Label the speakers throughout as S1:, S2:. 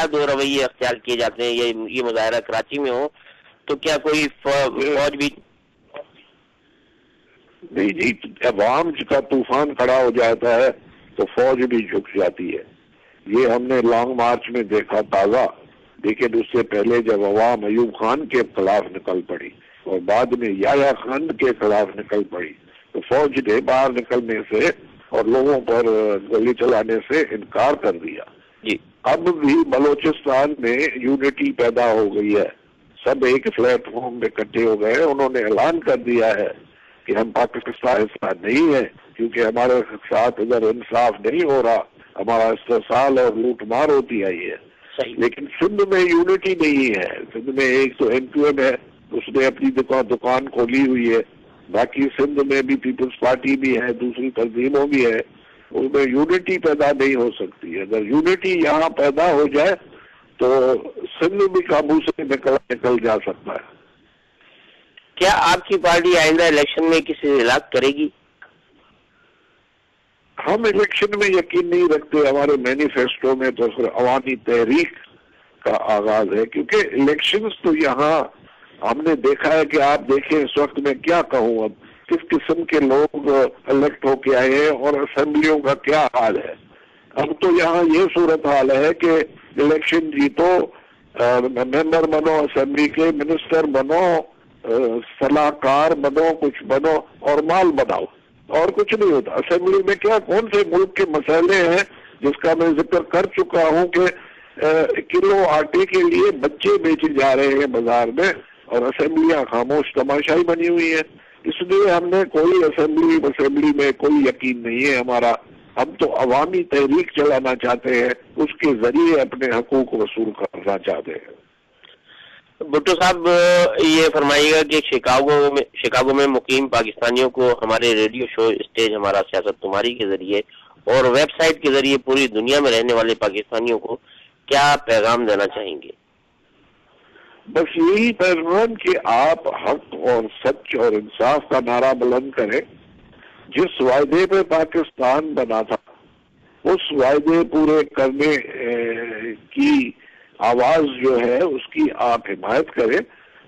S1: کیا دو رویے اختیار کیے جاتے ہیں؟ یہ مظاہرہ کراچی میں ہو تو کیا کوئی فوج بھی؟
S2: نہیں جی، عوام کا طوفان کھڑا ہو جاتا ہے تو فوج بھی جھک جاتی ہے. یہ ہم نے لانگ مارچ میں دیکھا تازہ. لیکن اس سے پہلے جب عوام ایوب خان کے خلاف نکل پڑی اور بعد میں یحییٰ خان کے خلاف نکل پڑی تو فوج نے باہر نکلنے سے اور لوگوں پر گولی چلانے سے انکار کر دیا. اب بھی بلوچستان میں یونٹی پیدا ہو گئی ہے. سب ایک پلیٹ فارم میں اکٹھے ہو گئے. انہوں نے اعلان کر دیا ہے کہ ہم پاکستان حصہ نہیں ہے کیونکہ ہمارے ساتھ ادھر انصاف نہیں ہو رہا، ہمارا استحصال اور لوٹ مار ہوتی آئی ہے. لیکن سندھ میں یونٹی نہیں ہے. سندھ میں ایک تو این کیو ایم ہے، اس نے اپنی دکان کھولی ہوئی ہے. باقی سندھ میں بھی پیپلز پارٹی بھی ہے، دوسری تنظیموں بھی ہے. اس میں یونٹی پیدا نہیں ہو سکتی. اگر یونٹی یہاں پیدا ہو جائے تو سندھ بھی قابو سے نکل جا سکتا ہے.
S1: کیا آپ کی پارٹی آئندہ الیکشن میں کسی ہلاک کرے گی؟
S2: ہم الیکشن میں یقین نہیں رکھتے. ہمارے مینیفیسٹو میں تو پھر عوامی تحریک کا آغاز ہے، کیونکہ الیکشنز تو یہاں ہم نے دیکھا ہے کہ آپ دیکھیں اس وقت میں کیا کہوں، اب کس قسم کے لوگ الیکٹ ہو کے آئے ہیں اور اسمبلیوں کا کیا حال ہے. اب تو یہاں یہ صورتحال ہے کہ الیکشن جیتو، ممبر بنو اسمبلی کے، منسٹر بنو، صلاحکار بنو، کچھ بنو اور مال بناؤ، اور کچھ نہیں ہوتا. اسمبلی میں کیا کون سے ملک کے مسئلے ہیں جس کا میں ذکر کر چکا ہوں کہ کلو آٹے کے لیے بچے بیچے جا رہے ہیں بازار میں اور اسمبلیاں خاموش تماشائی بنی ہوئی ہیں. اس لیے ہم نے کوئی اسمبلی میں کوئی یقین نہیں ہے ہمارا. ہم تو عوامی تحریک چلانا چاہتے ہیں، اس کے ذریعے اپنے حقوق وصول کرنا چاہتے ہیں.
S1: بھٹو صاحب یہ فرمائیے گا کہ شکاگو میں مقیم پاکستانیوں کو ہمارے ریڈیو شو اسٹیج ہمارا سیاست تمہاری کے ذریعے اور ویب سائٹ کے ذریعے پوری دنیا میں رہنے والے پاکستانیوں کو کیا پیغام دینا چاہیں گے؟
S2: بس یہی پیغام کہ آپ حق اور سچ اور انصاف کا نعرہ بلند کریں. جس وعدے پہ پاکستان بنا تھا اس وعدے پورے کرنے کی آواز جو ہے اس کی آپ حمایت کریں.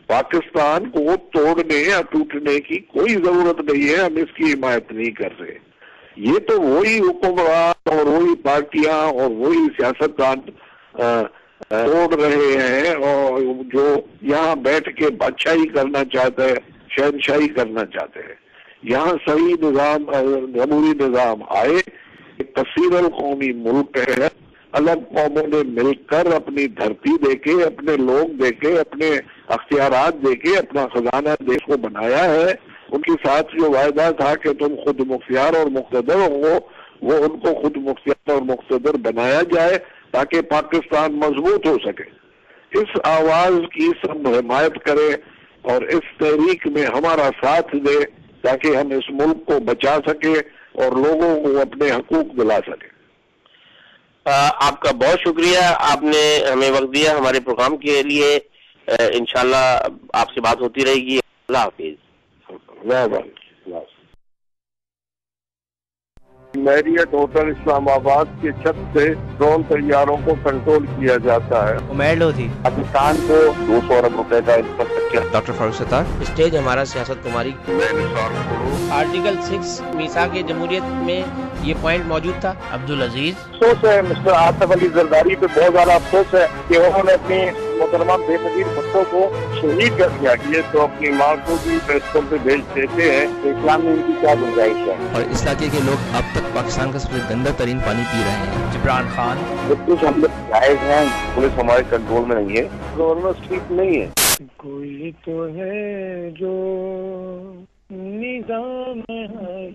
S2: پاکستان کو توڑنے یا ٹوٹنے کی کوئی ضرورت نہیں ہے. ہم اس کی حمایت نہیں کر رہے. یہ تو وہی حکمران اور وہی پارٹیاں اور وہی سیاستدان توڑ رہے ہیں اور جو یہاں بیٹھ کے بادشاہی کرنا چاہتے ہیں، شہنشاہی کرنا چاہتے ہیں. یہاں صحیح نظام، جمہوری نظام آئے. کثیر القومی ملک ہے. الگ قوموں نے مل کر اپنی دھرتی دے کے، اپنے لوگ دے کے، اپنے اختیارات دے کے اپنا خزانہ دیش کو بنایا ہے. ان کے ساتھ جو وعدہ تھا کہ تم خود مختار اور مقتدر ہو، وہ ان کو خود مختار اور مقتدر بنایا جائے تاکہ پاکستان مضبوط ہو سکے. اس آواز کی سب حمایت کرے اور اس تحریک میں ہمارا ساتھ دے تاکہ ہم اس ملک کو بچا سکے اور لوگوں کو اپنے حقوق دلا سکے.
S1: آپ کا بہت شکریہ، آپ نے ہمیں وقت دیا ہمارے پروگرام کے لیے. انشاءاللہ آپ سے بات ہوتی رہے گی. اللہ حافظ.
S3: میریٹ ہوٹل اسلام آباد کی چھت سے ڈرون طیاروں کو کنٹرول کیا جاتا ہے.
S4: عمیر لودھی.
S3: پاکستان کو 200 ارب روپے کا infrastructure.
S4: Doctor Farooq Sattar.
S1: Stage ہمارا سیاست تمہاری.
S4: آرٹیکل 6 میثاق جمہوریت میں یہ پوائنٹ موجود تھا. عبدالعزیز.
S3: افسوس ہے مسٹر آصف علی زرداری پہ بہت زیادہ افسوس ہے کہ انہوں نے اپنی محترمہ بے نظیر بھٹو کو شہید کر دیا. یہ تو اپنی ماں کو بھی فیصلوں پہ بھیج دیتے ہیں. اسلام میں ان کی کیا گنجائش ہے؟
S4: اور اس علاقے کے لوگ اب تک پاکستان کا سب سے گندا ترین پانی پی رہے ہیں. جبران خان.
S3: جب کچھ ہم لوگ جائز ہیں، پولیس ہمارے کنٹرول میں نہیں ہے، گورنر ٹھیک نہیں ہے.
S5: کوئی تو ہے جو نظام ہے.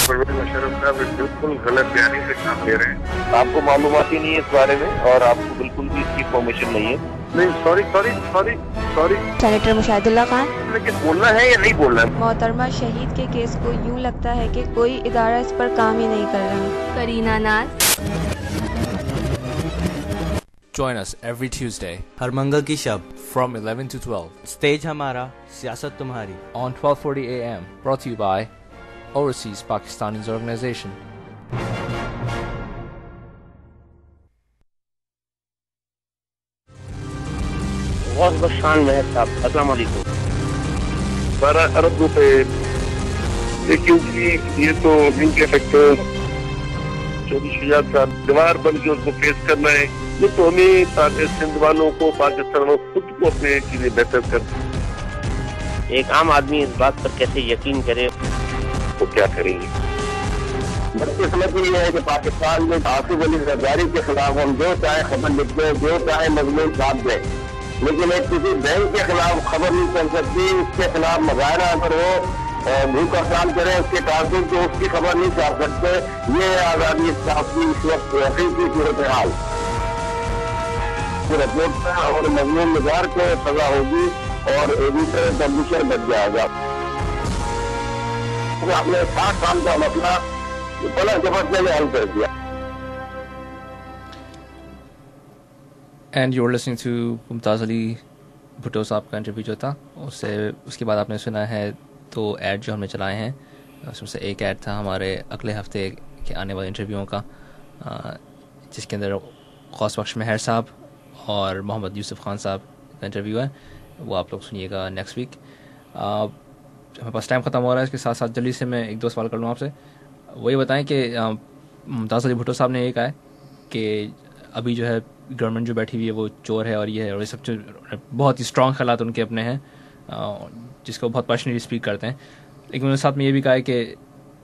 S3: پرویز مشرف صاحب بالکل غلط بیانی سے کام لے رہے ہیں. آپ کو معلومات ہی نہیں ہے اس بارے میں اور آپ کو بالکل بھی اس کی انفارمیشن نہیں ہے. نہیں، سوری.
S6: سینیٹر مشاہد اللہ خان.
S3: لیکن بولنا ہے یا نہیں بولنا ہے؟
S6: محترمہ شہید کے کیس کو یوں لگتا ہے کہ کوئی ادارہ اس پر کام ہی نہیں کر رہا. کرینہ ناز.
S7: Join us every Tuesday
S4: ہر منگل کی شب
S7: from 11 to 12
S4: اسٹیج ہمارا سیاست تمہاری
S7: on 12:40 a.m. brought to you by Overseas Pakistanis Organization.
S1: غوث بخشان مہر صاحب السلام علیکم.
S3: 12 ارب روپے، لیکن جی یہ تو ان کے فیکٹر چودھری شجاعت صاحب دیوار بن کے اس کو فیس کرنا ہے. یہ تو ہمیں سندھ والوں کو، پاکستان والوں کو خود کو اپنے چیزیں بہتر کرنا.
S1: ایک عام آدمی اس بات پر کیسے یقین کرے؟
S3: وہ کیا کریں گے؟
S2: بدقسمتی یہ ہے کہ پاکستان میں آصف علی زرداری کے خلاف ہم جو چاہے خبر لکھ دیں، جو چاہے مضمون چھاپ دیں، لیکن ایک کسی بینک کے خلاف خبر نہیں کر سکتی. اس کے خلاف مظاہرہ اگر وہ بھوک ہڑتال کریں، اس کے کارکن کو اس کی خبر نہیں چھاپ سکتے. یہ آزادی صحافت اس وقت حقیقی صورتحال رپورٹ ہے اور مضمون نگار کو سزا ہوگی اور ایڈیٹر پبلشر بچ جائے گا. آپ نے 60 سال کا مسئلہ بلا زبردست میں حل کر دیا.
S7: And you are listening to Mumtaz Ali Bhutto صاحب کا انٹرویو جو تھا، اس کے بعد آپ نے سنا ہے 2 ایڈ جو ہم نے چلائے ہیں. اس میں سے ایک ایڈ تھا ہمارے اگلے ہفتے کے آنے والے انٹرویوؤں کا، جس کے اندر غوث بخش مہر صاحب اور محمد یوسف خان صاحب کا انٹرویو ہے. وہ آپ لوگ سنیے گا نیکسٹ ویک. ہمارے پاس ٹائم ختم ہو رہا ہے، اس کے ساتھ ساتھ جلدی سے میں 1-2 سوال کر لوں آپ سے. وہ یہ بتائیں کہ ممتاز علی بھٹو صاحب نے یہ کہا ہے کہ ابھی جو ہے گورنمنٹ جو بیٹھی ہوئی ہے وہ چور ہے اور یہ ہے اور یہ سب بہت ہی اسٹرانگ خیالات ان کے اپنے ہیں، جس کو بہت پیشنیٹلی اسپیک کرتے ہیں. لیکن انہوں نے ساتھ میں یہ بھی کہا ہے کہ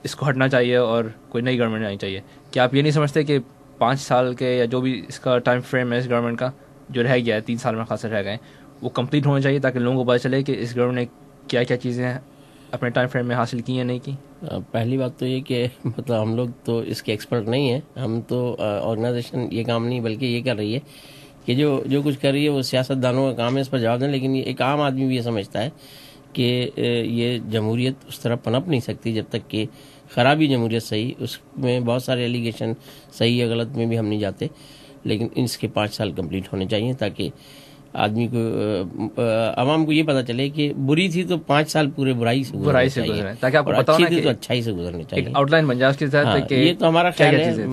S7: اس کو ہٹنا چاہیے اور کوئی نئی گورنمنٹ آنی چاہیے. کیا آپ یہ نہیں سمجھتے کہ 5 سال کے یا جو بھی اس کا ٹائم فریم ہے اس گورنمنٹ کا جو رہ گیا ہے، 3 سال میں خاصے رہ گئے ہیں، وہ کمپلیٹ ہونا چاہیے تاکہ لوگوں کو پتہ چلے کہ اس گورنمنٹ نے کیا کیا چیزیں اپنے ٹائم فریم میں حاصل کی یا نہیں کی؟
S8: پہلی بات تو یہ کہ مطلب ہم لوگ تو اس کے ایکسپرٹ نہیں ہیں. ہم تو آرگنائزیشن یہ کام نہیں بلکہ یہ کر رہی ہے کہ جو کچھ کر رہی ہے وہ سیاست دانوں کا کام ہے اس پر جواب دیں. لیکن ایک عام آدمی بھی یہ سمجھتا ہے کہ یہ جمہوریت اس طرح پنپ نہیں سکتی جب تک کہ خرابی جمہوریت صحیح، اس میں بہت سارے ایلیگیشن صحیح یا غلط میں بھی ہم نہیں جاتے، لیکن اس کے 5 سال کمپلیٹ ہونے چاہیے تاکہ آدمی کو، عوام کو یہ پتا چلے کہ بری تھی تو 5 سال پورے برائی سے گزرے تاکہ آپ کو پتا ہو کہ اچھائی سے گزرنے چاہیے.
S7: آؤٹ لائن بن جائے اس کے تحت کہ
S8: یہ تو ہمارا خیال ہے.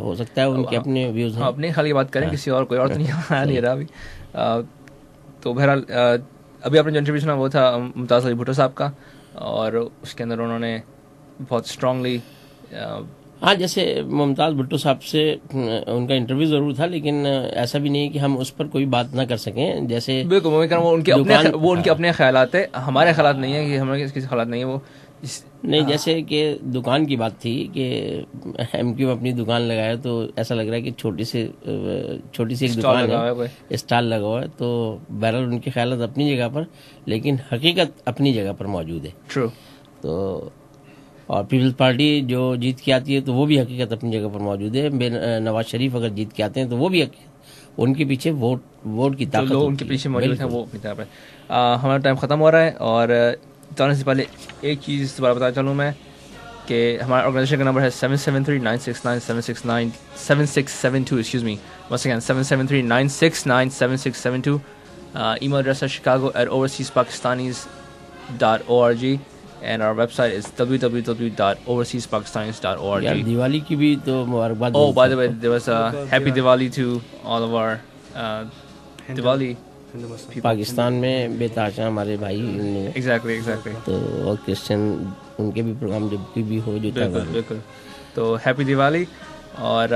S8: ہو سکتا ہے ان کے اپنے ویوز ہیں،
S7: اپنے خالی بات کریں، کسی اور کوئی اور تو نہیں رہا ابھی. تو بہرحال ابھی آپ نے جو انٹرویو سنا وہ تھا ممتاز علی بھٹو صاحب کا، اور اس کے اندر انہوں نے بہت اسٹرانگلی،
S8: ہاں جیسے ممتاز بھٹو صاحب سے ان کا انٹرویو ضرور تھا، لیکن ایسا بھی نہیں کہ ہم اس پر کوئی بات نہ کر سکیں. جیسے
S7: بالکل وہ ان کے اپنے خیالات ہیں، ہمارے خیالات نہیں ہیں کہ ہمارے کسی خیالات نہیں ہیں. وہ
S8: نہیں، جیسے کہ دکان کی بات تھی کہ ایم کیو اپنی دکان لگایا تو ایسا لگ رہا ہے کہ چھوٹی سی ایک دکان ہے، اسٹال لگا ہوا ہے. تو بہرحال ان کے خیالات اپنی جگہ پر، لیکن حقیقت اپنی جگہ پر موجود ہے.
S7: ٹرو.
S8: تو اور پیپلز پارٹی جو جیت کے آتی ہے تو وہ بھی حقیقت اپنی جگہ پر موجود ہے. نواز شریف اگر جیت کے آتے ہیں تو وہ بھی ان کے پیچھے ووٹ کی طاقت
S7: ان کے پیچھے موجود ہیں، وہ کتاب ہے. ہمارا ٹائم ختم ہو رہا ہے، اور جانے سے پہلے ایک چیز دوبارہ بتا چلوں میں کہ ہمارا آرگنائزیشن کا نمبر ہے 7739697672 ایکسکیوز می once again 7739697672. ای میل ایڈریس ہے chicago@overseaspakistanis.org and our website is www.overseaspakistanis.org.
S8: Diwali کی بھی تو مبارکباد.
S7: Oh, by the way, there was a happy Diwali to all of our Diwali.
S8: Pakistan میں بے تحاشا ہمارے بھائی
S7: exactly
S8: تو اور کرسچن ان کے بھی پروگرام جب بھی ہو جو
S7: بالکل. تو ہیپی دیوالی اور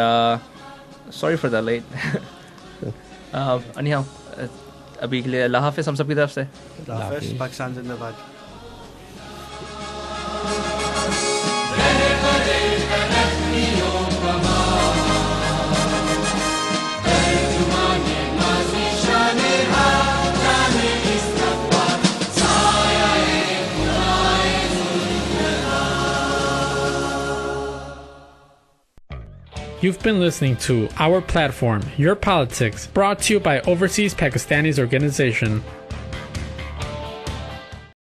S7: sorry for the late. anyhow ابھی کے لیے اللہ حافظ ہم سب کی طرف سے.
S9: پاکستان زندہ باد.
S10: You've been listening to Our Platform, Your Politics, brought to you by Overseas Pakistanis Organization.